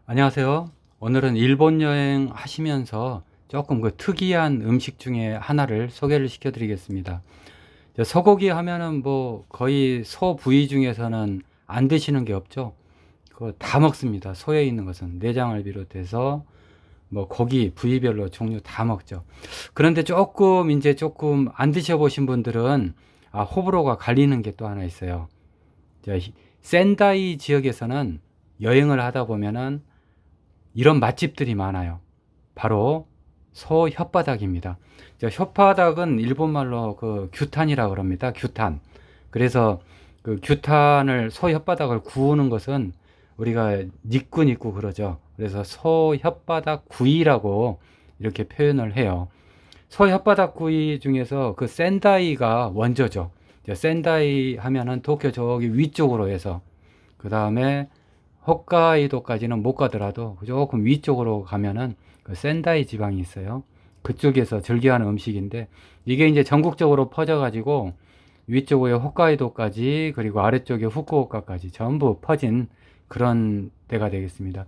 안녕하세요. 오늘은 일본 여행 하시면서 조금 특이한 음식 중에 하나를 소개를 시켜 드리겠습니다. 소고기 하면은 뭐 거의 소 부위 중에서는 안 드시는 게 없죠. 그거 다 먹습니다. 소에 있는 것은 내장을 비롯해서 뭐 고기 부위별로 종류 다 먹죠. 그런데 조금 안 드셔보신 분들은 호불호가 갈리는 게 또 하나 있어요. 센다이 지역에서는 여행을 하다 보면은 이런 맛집들이 많아요. 바로 소 혓바닥입니다. 혓바닥은 일본말로 규탄이라 그럽니다. 규탄. 그래서 그 규탄을 소 혓바닥을 구우는 것은 우리가 니꾸니꾸 그러죠. 그래서 소 혓바닥 구이라고 이렇게 표현을 해요. 소 혓바닥 구이 중에서 그 센다이가 원조죠. 센다이 하면은 도쿄 저기 위쪽으로 해서 그 다음에 홋카이도까지는 못 가더라도 조금 위쪽으로 가면은 그 센다이 지방이 있어요. 그쪽에서 즐겨하는 음식인데 이게 이제 전국적으로 퍼져가지고 위쪽에 홋카이도까지 그리고 아래쪽에 후쿠오카까지 전부 퍼진 그런 데가 되겠습니다.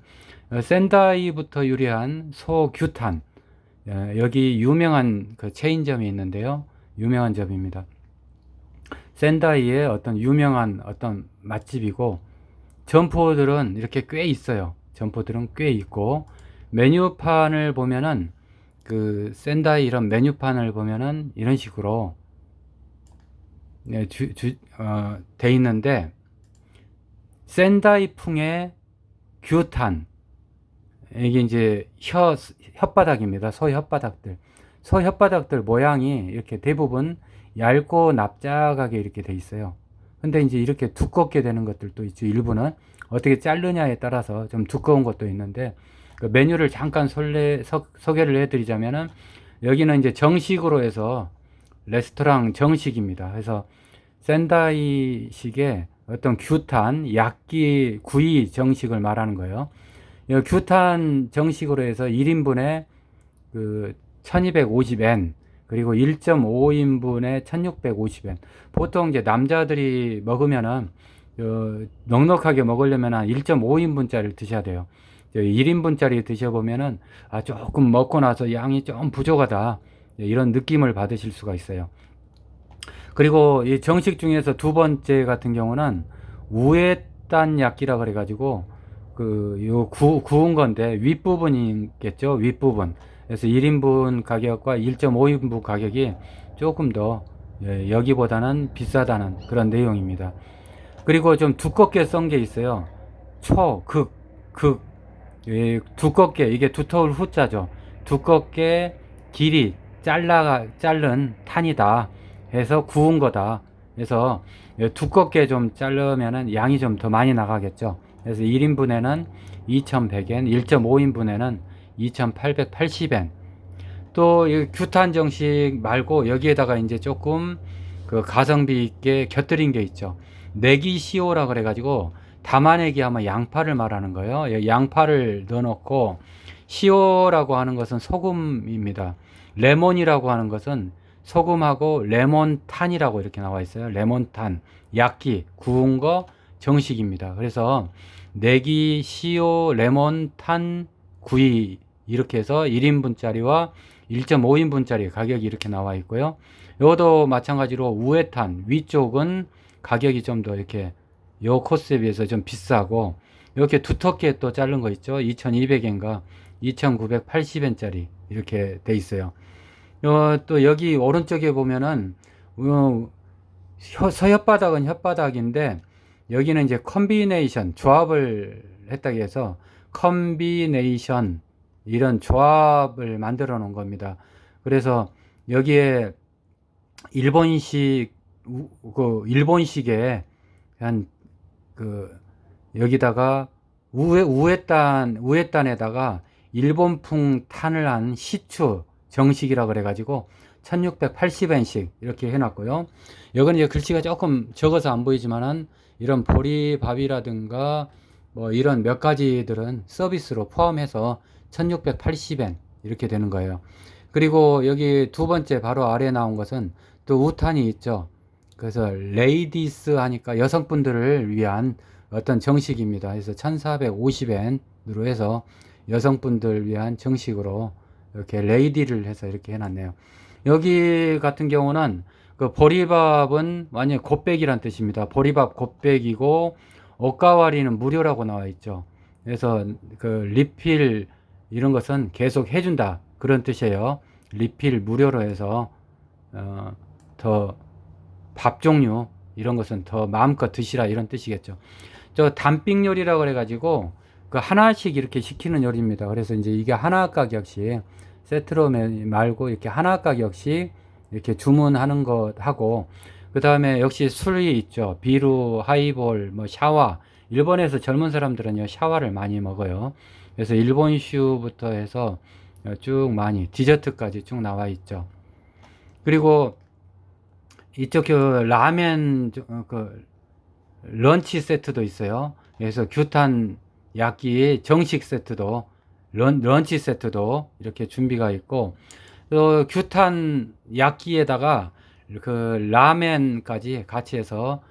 센다이부터 유래한 소규탄, 여기 유명한 그 체인점이 있는데요. 유명한 점입니다. 센다이의 어떤 유명한 어떤 맛집이고 점포들은 이렇게 꽤 있어요. 점포들은 꽤 있고 메뉴판을 보면은 그 센다이 이런 메뉴판을 보면은 이런 식으로 돼 있는데 센다이풍의 규탄 이게 이제 혓바닥입니다. 소 혓바닥들. 소 혓바닥들 모양이 이렇게 대부분 얇고 납작하게 이렇게 돼 있어요. 근데 이제 이렇게 두껍게 되는 것들도 있죠. 일부는 어떻게 자르냐에 따라서 좀 두꺼운 것도 있는데 그 메뉴를 잠깐 소개를 해드리자면은 여기는 이제 정식으로 해서 레스토랑 정식입니다. 그래서 센다이식의 어떤 규탄, 약기, 구이 정식을 말하는 거예요. 이 규탄 정식으로 해서 1인분에 그 1250엔 그리고 1.5인분에 1650엔. 보통 이제 남자들이 먹으면은 넉넉하게 먹으려면 한 1.5인분짜리를 드셔야 돼요. 1인분짜리 드셔보면은 조금 먹고 나서 양이 좀 부족하다 이런 느낌을 받으실 수가 있어요. 그리고 이 정식 중에서 두 번째 같은 경우는 우에딴 야끼라 그래가지고 구운 건데 윗부분이겠죠. 윗부분. 그래서 1인분 가격과 1.5인분 가격이 조금 더 여기보다는 비싸다는 그런 내용입니다. 그리고 좀 두껍게 썬 게 있어요. 극. 두껍게, 이게 두터울 후자죠. 두껍게 길이 자른 탄이다 해서 구운 거다. 그래서 두껍게 좀 자르면은 양이 좀 더 많이 나가겠죠. 그래서 1인분에는 2,100엔, 1.5인분에는 2,880엔. 또 이 규탄 정식 말고 여기에다가 이제 조금 그 가성비 있게 곁들인 게 있죠. 내기 시오라 그래가지고 담아내기 하면 양파를 말하는 거예요. 양파를 넣어놓고 시오라고 하는 것은 소금입니다. 레몬이라고 하는 것은 소금하고 레몬탄이라고 이렇게 나와 있어요. 레몬탄, 약기, 구운 거 정식입니다. 그래서 내기, 시오, 레몬탄, 구이 이렇게 해서 1인분짜리와 1.5인분짜리 가격이 이렇게 나와 있고요. 이것도 마찬가지로 우에탄 위쪽은 가격이 좀 더 이렇게 요 코스에 비해서 좀 비싸고 이렇게 두텁게 또 자른 거 있죠. 2200엔가 2980엔짜리 이렇게 돼 있어요. 또 여기 오른쪽에 보면은 서혓바닥은 혓바닥인데 여기는 이제 컨비네이션 조합을 했다고 해서 컨비네이션 이런 조합을 만들어 놓은 겁니다. 그래서 여기에 일본식 일본식의 한 여기다가 우에탄에다가 일본풍 탄을 한 시추 정식이라 그래가지고 1680엔씩 이렇게 해놨고요. 여기는 이제 글씨가 조금 적어서 안 보이지만은 이런 보리밥이라든가 뭐 이런 몇 가지들은 서비스로 포함해서 1680엔 이렇게 되는 거예요. 그리고 여기 두 번째 바로 아래 나온 것은 또 우탄이 있죠. 그래서 레이디스 하니까 여성분들을 위한 어떤 정식입니다. 그래서 1450엔 해서 여성분들 위한 정식으로 이렇게 레이디를 해서 이렇게 해놨네요. 여기 같은 경우는 그 보리밥은 완전 곱빼기란 뜻입니다. 보리밥 곱빼기고 옷가와리는 무료라고 나와 있죠. 그래서 그 리필 이런 것은 계속 해준다 그런 뜻이에요. 리필 무료로 해서 더 밥 종류 이런 것은 더 마음껏 드시라 이런 뜻이겠죠. 저 단빙 요리라고 그래가지고 그 하나씩 이렇게 시키는 요리입니다. 그래서 이제 이게 하나 가격씩 세트로 말고 이렇게 하나 가격씩 이렇게 주문하는 것 하고, 그 다음에 역시 술이 있죠. 비루, 하이볼, 뭐 샤워. 일본에서 젊은 사람들은요 샤워를 많이 먹어요. 그래서 일본슈부터 해서 쭉 많이 디저트까지 쭉 나와 있죠. 그리고 이쪽 그 라멘 그 런치 세트도 있어요. 그래서 규탄 야끼 정식 세트도 런치 세트도 이렇게 준비가 있고, 또 규탄 야끼에다가 그 라멘까지 같이 해서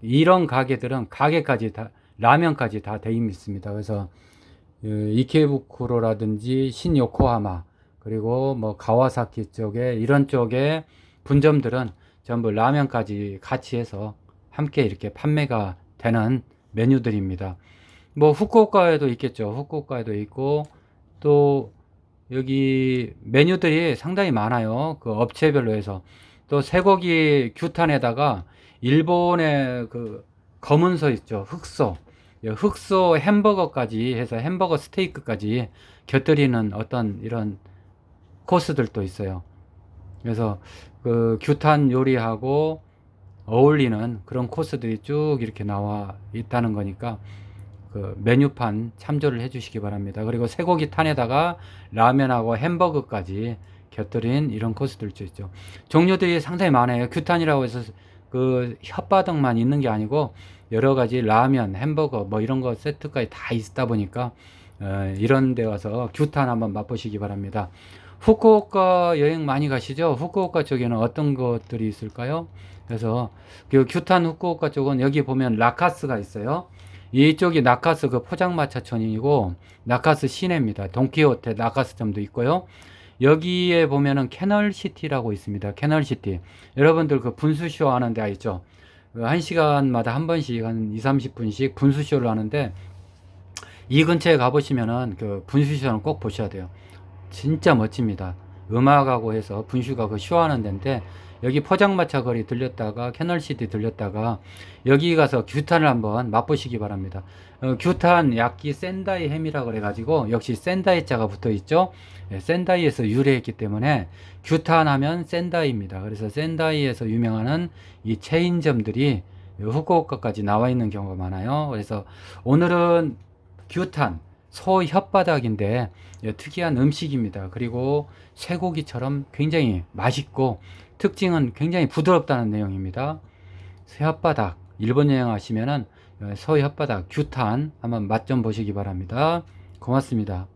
이런 가게들은 가게까지 다 라면까지 다 돼 있습니다. 그래서 이케부쿠로라든지 신요코하마 그리고 뭐 가와사키 쪽에 이런 쪽에 분점들은 전부 라면까지 같이 해서 함께 이렇게 판매가 되는 메뉴들입니다. 뭐 후쿠오카에도 있겠죠. 후쿠오카에도 있고, 또 여기 메뉴들이 상당히 많아요. 그 업체별로 해서. 또 쇠고기 규탄에다가 일본의 그 검은소 있죠. 흑소. 흑소 햄버거까지 해서 햄버거 스테이크까지 곁들이는 어떤 이런 코스들도 있어요. 그래서 그 규탄 요리하고 어울리는 그런 코스들이 쭉 이렇게 나와 있다는 거니까 그 메뉴판 참조를 해 주시기 바랍니다. 그리고 쇠고기 탄에다가 라면하고 햄버거까지 곁들인 이런 코스들도 있죠. 종류들이 상당히 많아요. 규탄이라고 해서 그 혓바닥만 있는 게 아니고 여러 가지 라면, 햄버거 뭐 이런 거 세트까지 다 있다 보니까 이런 데 와서 규탄 한번 맛보시기 바랍니다. 후쿠오카 여행 많이 가시죠? 후쿠오카 쪽에는 어떤 것들이 있을까요? 그래서 그 규탄 후쿠오카 쪽은 여기 보면 라카스가 있어요. 이쪽이 나카스 그 포장마차촌이고 나카스 시내입니다. 돈키호테 나카스점도 있고요. 여기에 보면은 캐널시티라고 있습니다. 캐널시티. 여러분들 그 분수쇼 하는 데 있죠. 그 1시간마다 한 번씩 한 2, 30분씩 분수쇼를 하는데 이 근처에 가보시면은 그 분수쇼는 꼭 보셔야 돼요. 진짜 멋집니다. 음악하고 해서 분수가 그 쇼하는 데인데, 여기 포장마차 거리 들렸다가 캐널시티 들렸다가 여기 가서 규탄을 한번 맛보시기 바랍니다. 규탄 야끼 센다이 햄이라고 그래가지고 역시 센다이 자가 붙어 있죠. 센다이에서 유래했기 때문에 규탄 하면 센다이입니다. 그래서 센다이에서 유명한 이 체인점들이 후쿠오카까지 나와 있는 경우가 많아요. 그래서 오늘은 규탄 소 혓바닥인데 특이한 음식입니다. 그리고 쇠고기처럼 굉장히 맛있고 특징은 굉장히 부드럽다는 내용입니다. 혓바닥 일본 여행하시면은 소 혓바닥 규탄 한번 맛 좀 보시기 바랍니다. 고맙습니다.